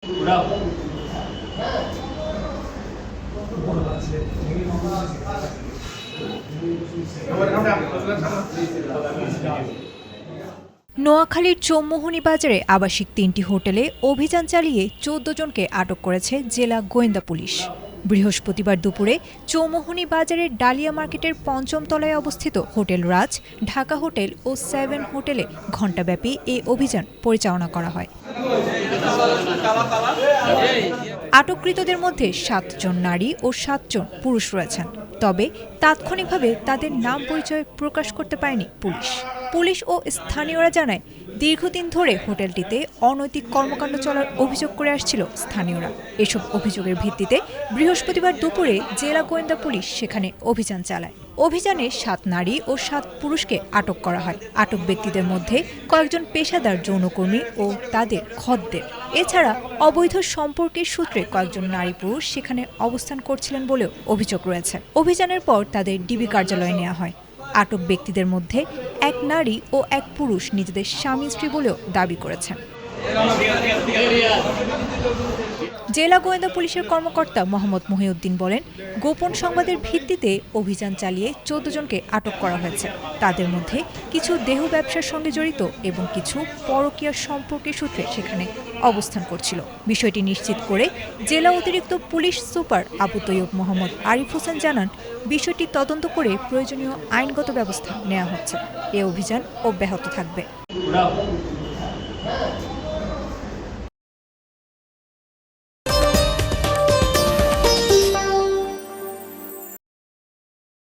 নোয়াখালীর চৌমুহনী বাজারে আবাসিক ৩টি হোটেলে অভিযান চালিয়ে ১৪ জনকে আটক করেছে জেলা গোয়েন্দা পুলিশ। বৃহস্পতিবার দুপুরে চৌমুহনী বাজারের ডালিয়া মার্কেটের ৫ম তলায় অবস্থিত হোটেল রাজ, ঢাকা হোটেল ও 7 হোটেলে ঘণ্টাব্যাপী এই অভিযান পরিচালনা করা হয়। আটককৃতদের মধ্যে ৭ জন নারী ও ৭ জন পুরুষ রয়েছেন। তবে তাৎক্ষণিকভাবে তাদের নাম পরিচয় প্রকাশ করতে পারেনি পুলিশ ও স্থানীয়রা জানায়, দীর্ঘদিন ধরে হোটেলটিতে অনৈতিক কর্মকাণ্ড চলার অভিযোগ করে আসছিল স্থানীয়রা। এসব অভিযোগের ভিত্তিতে বৃহস্পতিবার দুপুরে জেলা গোয়েন্দা পুলিশ সেখানে অভিযান চালায়। অভিযানে ৭ নারী ও ৭ পুরুষকে আটক করা হয়। আটক ব্যক্তিদের মধ্যে কয়েকজন পেশাদার যৌনকর্মী ও তাদের খদ্দের। এছাড়া অবৈধ সম্পর্কের সূত্রে কয়েকজন নারী পুরুষ সেখানে অবস্থান করছিলেন বলেও অভিযোগ রয়েছে। অভিযানের পর তাদের ডিবি কার্যালয়ে নেওয়া হয়। আটক ব্যক্তিদের মধ্যে ১ নারী ও ১ পুরুষ নিজেদের স্বামী স্ত্রী বলেও দাবি করেছেন। জেলা গোয়েন্দা পুলিশের কর্মকর্তা মোহাম্মদ মহিউদ্দিন বলেন, গোপন সংবাদের ভিত্তিতে অভিযান চালিয়ে ১৪ জনকে আটক করা হয়েছে। তাদের মধ্যে কিছু দেহ ব্যবসার সঙ্গে জড়িত এবং কিছু পরকীয়া সম্পর্কের সূত্রে সেখানে অবস্থান করছিল। বিষয়টি নিশ্চিত করে জেলা অতিরিক্ত পুলিশ সুপার আবু তৈয়ব মোহাম্মদ আরিফ হোসেন জানান, বিষয়টি তদন্ত করে প্রয়োজনীয় আইনগত ব্যবস্থা নেওয়া হচ্ছে। এ অভিযান অব্যাহত থাকবে।